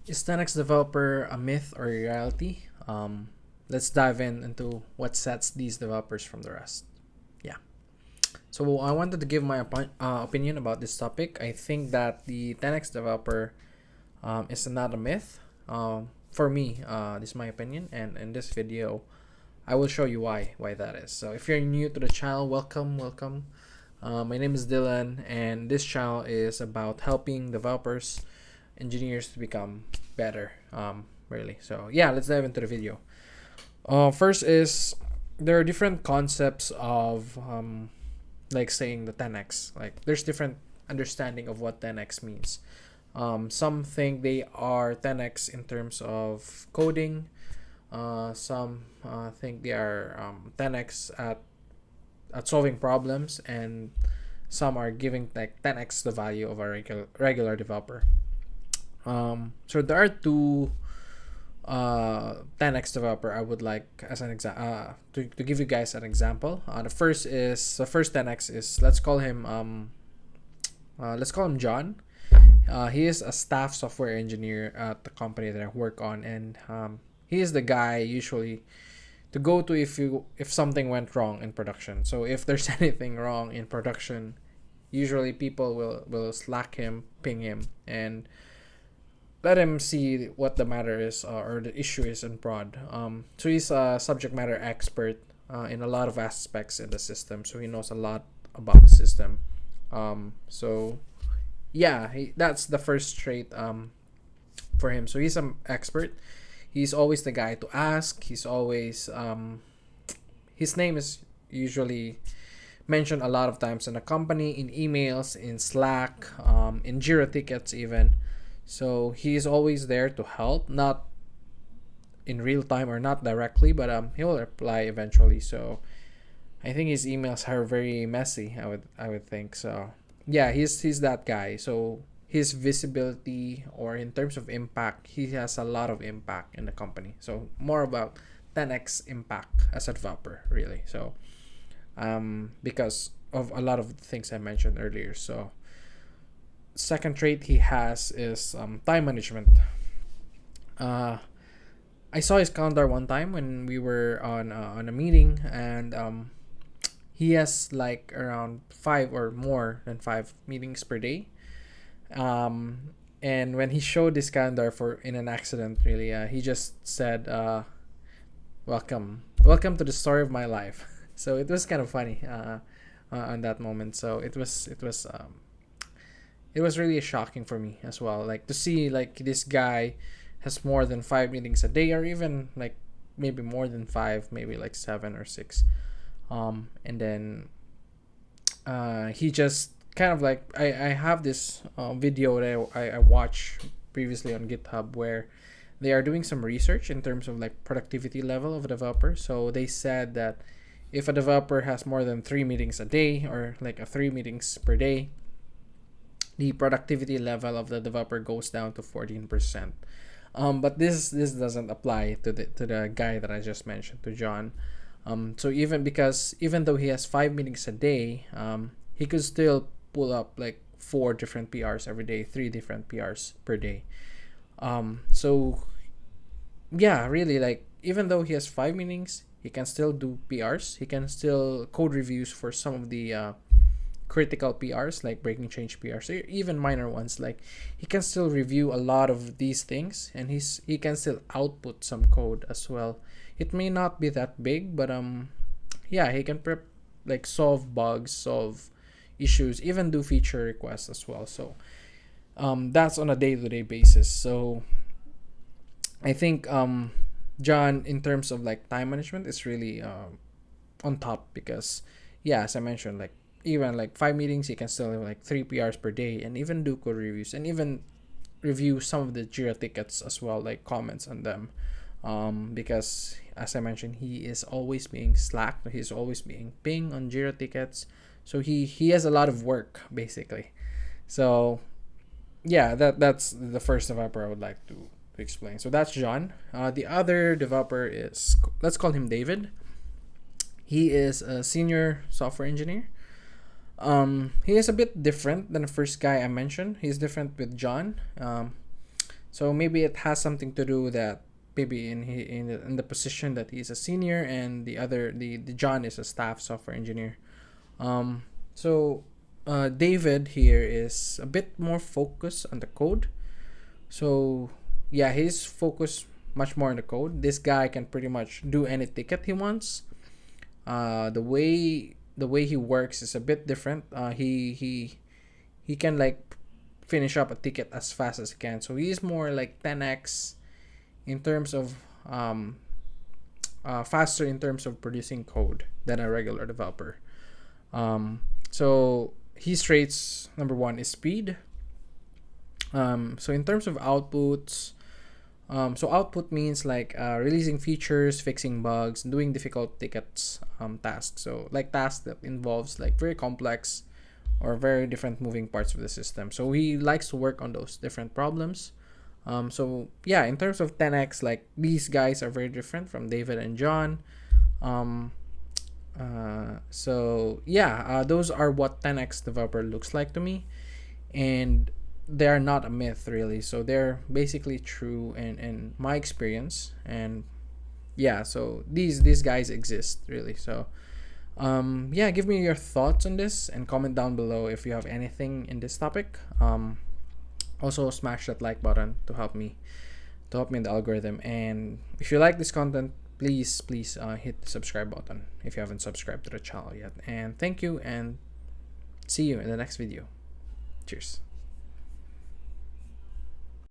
Is 10x developer a myth or a reality? Let's dive into what sets these developers from the rest. Yeah. So I wanted to give my opinion about this topic. I think that the 10x developer is not a myth. For me, this is my opinion, and in this video, I will show you why that is. So if you're new to the channel, welcome. My name is Dylan, and this channel is about helping developers, engineers to become better. Really. So yeah, let's dive into the video. First is there are different concepts of like saying the 10x. Like there's different understanding of what 10x means. Some think they are 10x in terms of coding. Some think they are 10x at solving problems, and some are giving like 10x the value of a regular developer. So there are two 10x developer I would like as an example to give you guys an example. The first 10x is let's call him John. He is a staff software engineer at the company that I work on, and he is the guy usually to go to if something went wrong in production. So if there's anything wrong in production, usually people will slack him, ping him, and let him see what the matter is or the issue is in prod. So he's a subject matter expert in a lot of aspects in the system. So he knows a lot about the system. So yeah, that's the first trait for him. So he's an expert. He's always the guy to ask. He's always his name is usually mentioned a lot of times in the company, in emails, in Slack, in Jira tickets even. So he is always there to help, not in real time or not directly, but he will reply eventually. So I think his emails are very messy. I would think so. Yeah, he's that guy. So his visibility or in terms of impact, he has a lot of impact in the company. So more about 10x impact as a developer, really. So because of a lot of the things I mentioned earlier. So second trait he has is time management. I saw his calendar one time when we were on a meeting, and he has like around 5 or more than 5 meetings per day. And when he showed this calendar for in an accident, really, he just said, welcome to the story of my life." So it was kind of funny on that moment. So it was really shocking for me as well, like to see like this guy has more than 5 meetings a day, or even like maybe more than five, maybe like 7 or 6. And then he just kind of like I have this video that I watched previously on GitHub, where they are doing some research in terms of like productivity level of a developer. So they said that if a developer has more than 3 meetings a day, or like 3 meetings per day, the productivity level of the developer goes down to 14%. But this doesn't apply to the guy that I just mentioned, to John. So even though he has 5 meetings a day, he could still pull up like 4 different PRs every day, 3 different PRs per day. So yeah, really, like even though he has 5 meetings, he can still do PRs. He can still code reviews for some of the critical PRs, like breaking change PRs, or even minor ones. Like he can still review a lot of these things, and he can still output some code as well. It may not be that big, but yeah, he can like solve bugs, solve issues, even do feature requests as well. So that's on a day-to-day basis. So I think John, in terms of like time management, is really on top, because yeah, as I mentioned, like even like 5 meetings, you can still have like 3 PRs per day, and even do code reviews, and even review some of the Jira tickets as well, like comments on them. Because as I mentioned, he is always being slacked. He's always being pinged on Jira tickets. So he has a lot of work basically. So yeah, that's the first developer I would like to explain. So that's John. The other developer is, let's call him David. He is a senior software engineer. He is a bit different than the first guy I mentioned. He's different with John. So maybe it has something to do that maybe in the position that he's a senior, and the John is a staff software engineer. So David here is a bit more focused on the code. So yeah, he's focused much more on the code. This guy can pretty much do any ticket he wants. The way he works is a bit different. He can like finish up a ticket as fast as he can. So he's more like 10x in terms of faster in terms of producing code than a regular developer. So his traits, number one is speed. So in terms of outputs, so output means like releasing features, fixing bugs, doing difficult tickets tasks. So like tasks that involves like very complex or very different moving parts of the system. So he likes to work on those different problems. So yeah, in terms of 10x, like these guys are very different from David and John. Um, so yeah, those are what 10x developer looks like to me, and they're not a myth really. So they're basically true in my experience, and yeah, so these guys exist really. So yeah, give me your thoughts on this and comment down below if you have anything in this topic. Also smash that like button to help me in the algorithm, and if you like this content, please hit the subscribe button if you haven't subscribed to the channel yet. And thank you, and see you in the next video. Cheers.